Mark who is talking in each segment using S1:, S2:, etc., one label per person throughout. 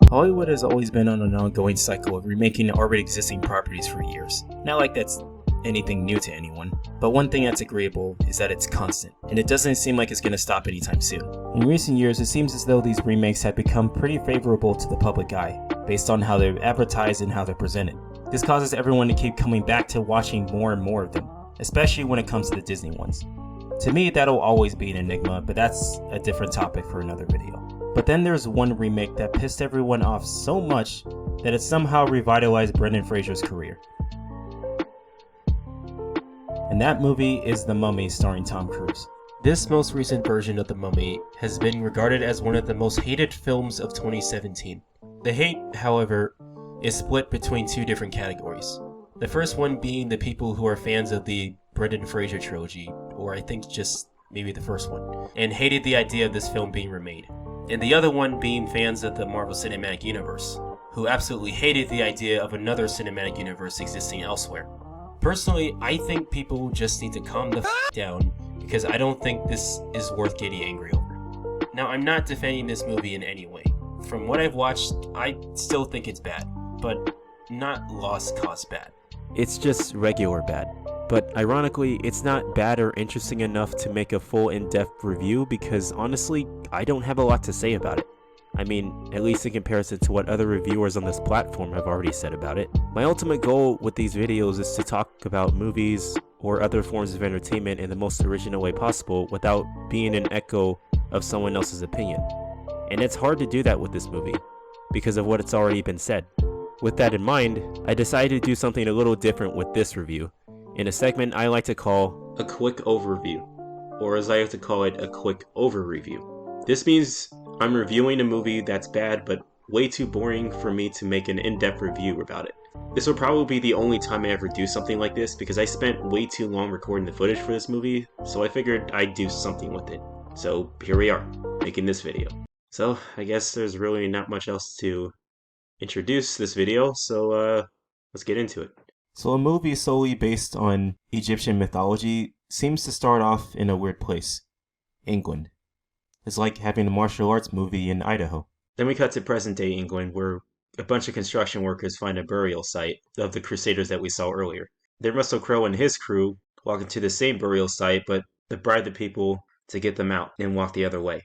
S1: Hollywood has always been on an ongoing cycle of remaking already existing properties for years. Not like that's anything new to anyone, but one thing that's agreeable is that it's constant, and it doesn't seem like it's going to stop anytime soon. In recent years, it seems as though these remakes have become pretty favorable to the public eye, based on how they're advertised and how they're presented. This causes everyone to keep coming back to watching more and more of them, especially when it comes to the Disney ones. To me, that'll always be an enigma, but that's a different topic for another video. But then there's one remake that pissed everyone off so much that it somehow revitalized Brendan Fraser's career. And that movie is The Mummy starring Tom Cruise. This most recent version of The Mummy has been regarded as one of the most hated films of 2017. The hate, however, is split between two different categories. The first one being the people who are fans of the Brendan Fraser trilogy, or I think just maybe the first one, and hated the idea of this film being remade. And the other one being fans of the Marvel Cinematic Universe, who absolutely hated the idea of another cinematic universe existing elsewhere. Personally, I think people just need to calm the down, because I don't think this is worth getting angry over. Now, I'm not defending this movie in any way. From what I've watched, I still think it's bad, but not lost cause bad.
S2: It's just regular bad. But ironically, it's not bad or interesting enough to make a full in-depth review because honestly, I don't have a lot to say about it. I mean, at least in comparison to what other reviewers on this platform have already said about it. My ultimate goal with these videos is to talk about movies or other forms of entertainment in the most original way possible without being an echo of someone else's opinion. And it's hard to do that with this movie because of what it's already been said. With that in mind, I decided to do something a little different with this review. In a segment I like to call
S1: a quick overview, or as I like to call it, a quick over review. This means I'm reviewing a movie that's bad but way too boring for me to make an in-depth review about it. This will probably be the only time I ever do something like this because I spent way too long recording the footage for this movie, so I figured I'd do something with it. So here we are, making this video. So I guess there's really not much else to introduce this video, so let's get into it. So a movie solely based on Egyptian mythology seems to start off in a weird place. England. It's like having a martial arts movie in Idaho. Then we cut to present-day England, where a bunch of construction workers find a burial site of the Crusaders that we saw earlier. Then Russell Crowe and his crew walk into the same burial site, but they bribe the people to get them out and walk the other way.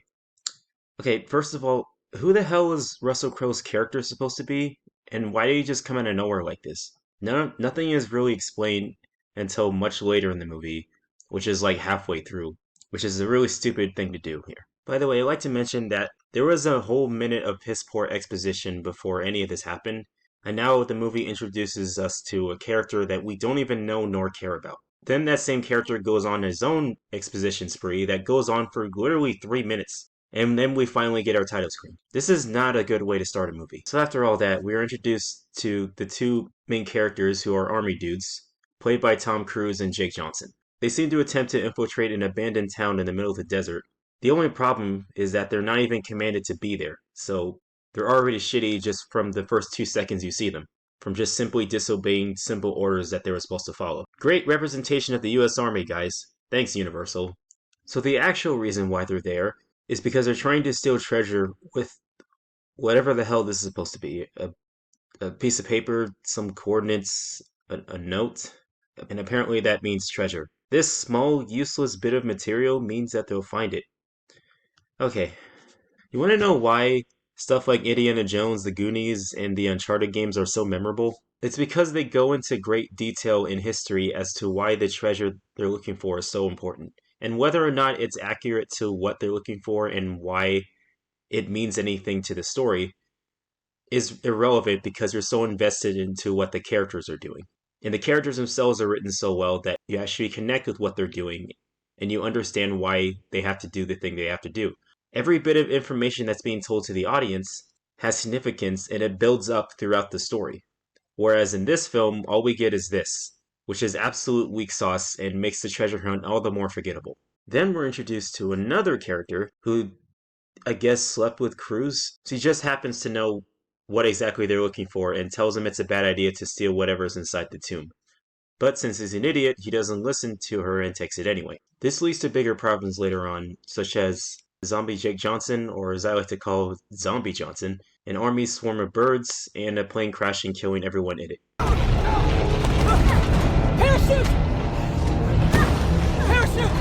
S1: Okay, first of all, who the hell is Russell Crowe's character supposed to be? And why did he just come out of nowhere like this? Nothing is really explained until much later in the movie, which is like halfway through, which is a really stupid thing to do here. By the way, I'd like to mention that there was a whole minute of piss-poor exposition before any of this happened, and now the movie introduces us to a character that we don't even know nor care about. Then that same character goes on his own exposition spree that goes on for literally 3 minutes. And then we finally get our title screen. This is not a good way to start a movie. So after all that, we are introduced to the two main characters who are army dudes, played by Tom Cruise and Jake Johnson. They seem to attempt to infiltrate an abandoned town in the middle of the desert. The only problem is that they're not even commanded to be there, so they're already shitty just from the first 2 seconds you see them, from just simply disobeying simple orders that they were supposed to follow. Great representation of the US Army, guys. Thanks, Universal. So the actual reason why they're there is because they're trying to steal treasure with whatever the hell this is supposed to be. A piece of paper, some coordinates, a note, and apparently that means treasure. This small, useless bit of material means that they'll find it. Okay, you want to know why stuff like Indiana Jones, The Goonies, and the Uncharted games are so memorable? It's because they go into great detail in history as to why the treasure they're looking for is so important. And whether or not it's accurate to what they're looking for and why it means anything to the story is irrelevant because you're so invested into what the characters are doing. And the characters themselves are written so well that you actually connect with what they're doing and you understand why they have to do the thing they have to do. Every bit of information that's being told to the audience has significance and it builds up throughout the story. Whereas in this film, all we get is this. which is absolute weak sauce and makes the treasure hunt all the more forgettable. Then we're introduced to another character who, I guess, slept with Cruz. She just happens to know what exactly they're looking for and tells him it's a bad idea to steal whatever's inside the tomb. But since he's an idiot, he doesn't listen to her and takes it anyway. This leads to bigger problems later on, such as Zombie Jake Johnson, or as I like to call Zombie Johnson, an army swarm of birds, and a plane crashing killing everyone in it.
S3: Parachute! Parachute!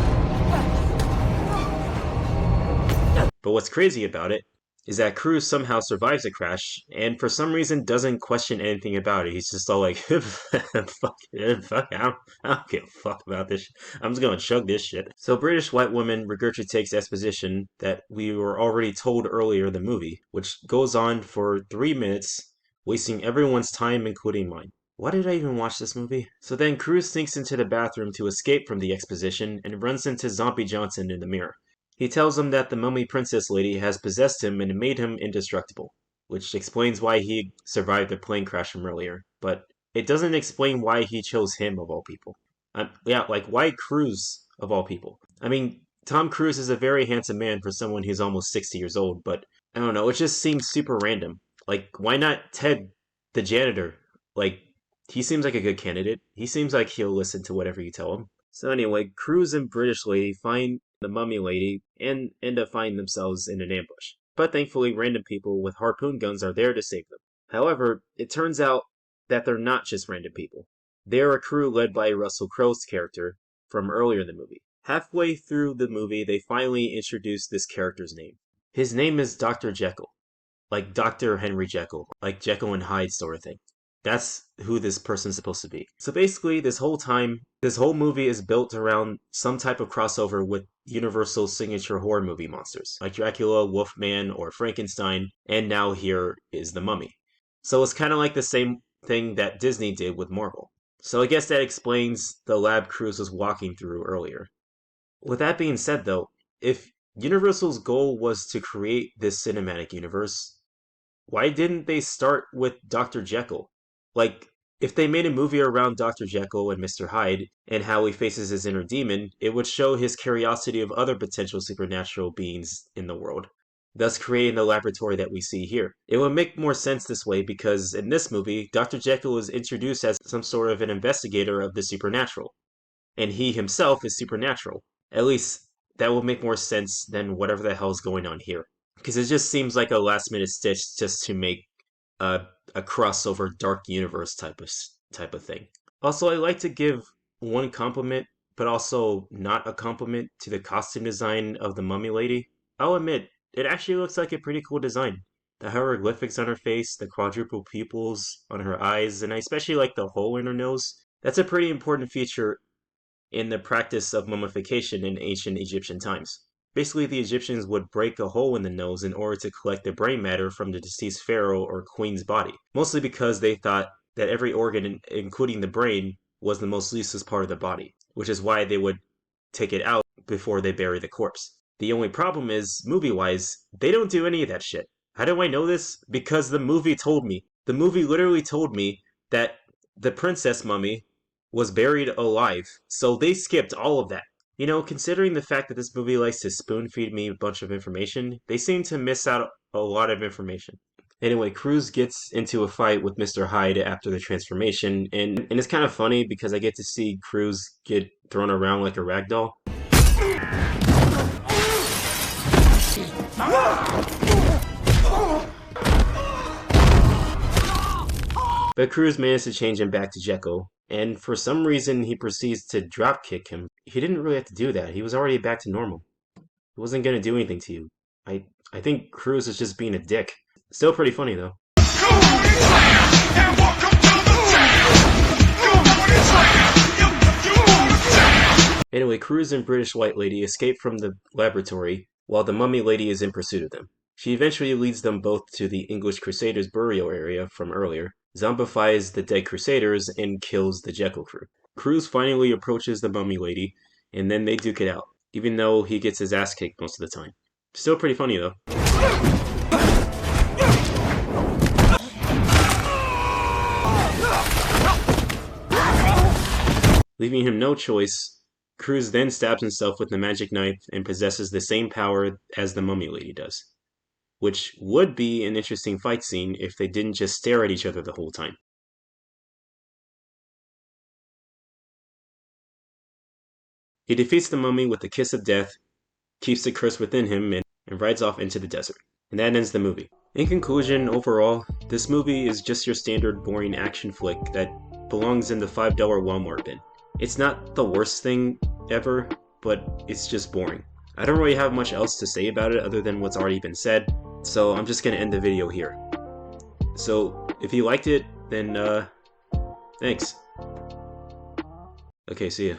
S1: But what's crazy about it is that Cruz somehow survives the crash, and for some reason doesn't question anything about it. He's just all like, fuck, I don't give a fuck about this shit. I'm just gonna chug this shit. So British white woman regurgitates exposition that we were already told earlier in the movie, which goes on for 3 minutes, wasting everyone's time, including mine. Why did I even watch this movie? So then Cruz sneaks into the bathroom to escape from the exposition and runs into Zombie Johnson in the mirror. He tells him that the mummy princess lady has possessed him and made him indestructible, which explains why he survived the plane crash from earlier, but it doesn't explain why he chose him of all people. Why Cruz of all people? I mean, Tom Cruise is a very handsome man for someone who's almost 60 years old, but I don't know, it just seems super random. Like, why not Ted, the janitor? Like, he seems like a good candidate. He seems like he'll listen to whatever you tell him. So anyway, Cruz and British lady find the mummy lady and end up finding themselves in an ambush. But thankfully, random people with harpoon guns are there to save them. However, it turns out that they're not just random people. They're a crew led by Russell Crowe's character from earlier in the movie. Halfway through the movie, they finally introduce this character's name. His name is Dr. Jekyll. Like Dr. Henry Jekyll. Like Jekyll and Hyde sort of thing. That's who this person's supposed to be. So basically, this whole movie is built around some type of crossover with Universal's signature horror movie monsters, like Dracula, Wolfman, or Frankenstein, and now here is the Mummy. So it's kind of like the same thing that Disney did with Marvel. So I guess that explains the lab Cruz was walking through earlier. With that being said though, if Universal's goal was to create this cinematic universe, why didn't they start with Dr. Jekyll? Like, if they made a movie around Dr. Jekyll and Mr. Hyde and how he faces his inner demon, it would show his curiosity of other potential supernatural beings in the world, thus creating the laboratory that we see here. It would make more sense this way because in this movie, Dr. Jekyll is introduced as some sort of an investigator of the supernatural, and he himself is supernatural. At least, that would make more sense than whatever the hell is going on here. Because it just seems like a last-minute stitch just to make a crossover dark universe type of thing. Also, I like to give one compliment, but also not a compliment to the costume design of the mummy lady. I'll admit, it actually looks like a pretty cool design. The hieroglyphics on her face, the quadruple pupils on her eyes, and I especially like the hole in her nose. That's a pretty important feature in the practice of mummification in ancient Egyptian times. Basically, the Egyptians would break a hole in the nose in order to collect the brain matter from the deceased pharaoh or queen's body, mostly because they thought that every organ, including the brain, was the most useless part of the body, which is why they would take it out before they bury the corpse. The only problem is, movie-wise, they don't do any of that shit. How do I know this? Because the movie told me. The movie literally told me that the princess mummy was buried alive, so they skipped all of that. You know, considering the fact that this movie likes to spoon-feed me a bunch of information, they seem to miss out a lot of information. Anyway, Cruz gets into a fight with Mr. Hyde after the transformation, and it's kind of funny because I get to see Cruz get thrown around like a ragdoll. But Cruz managed to change him back to Jekyll, and for some reason he proceeds to dropkick him. He didn't really have to do that. He was already back to normal. He wasn't going to do anything to you. I think Cruz is just being a dick. Still pretty funny though. Anyway, Cruz and British White Lady escape from the laboratory while the Mummy Lady is in pursuit of them. She eventually leads them both to the English Crusaders burial area from earlier, zombifies the dead Crusaders, and kills the Jekyll crew. Cruz finally approaches the Mummy Lady, and then they duke it out, even though he gets his ass kicked most of the time. Still pretty funny though. Leaving him no choice, Cruz then stabs himself with the magic knife and possesses the same power as the mummy lady does. Which would be an interesting fight scene if they didn't just stare at each other the whole time. He defeats the mummy with the kiss of death, keeps the curse within him, and rides off into the desert. And that ends the movie. In conclusion, overall, this movie is just your standard boring action flick that belongs in the $5 Walmart bin. It's not the worst thing ever, but it's just boring. I don't really have much else to say about it other than what's already been said, so I'm just gonna end the video here. So, if you liked it, then, thanks. Okay, see ya.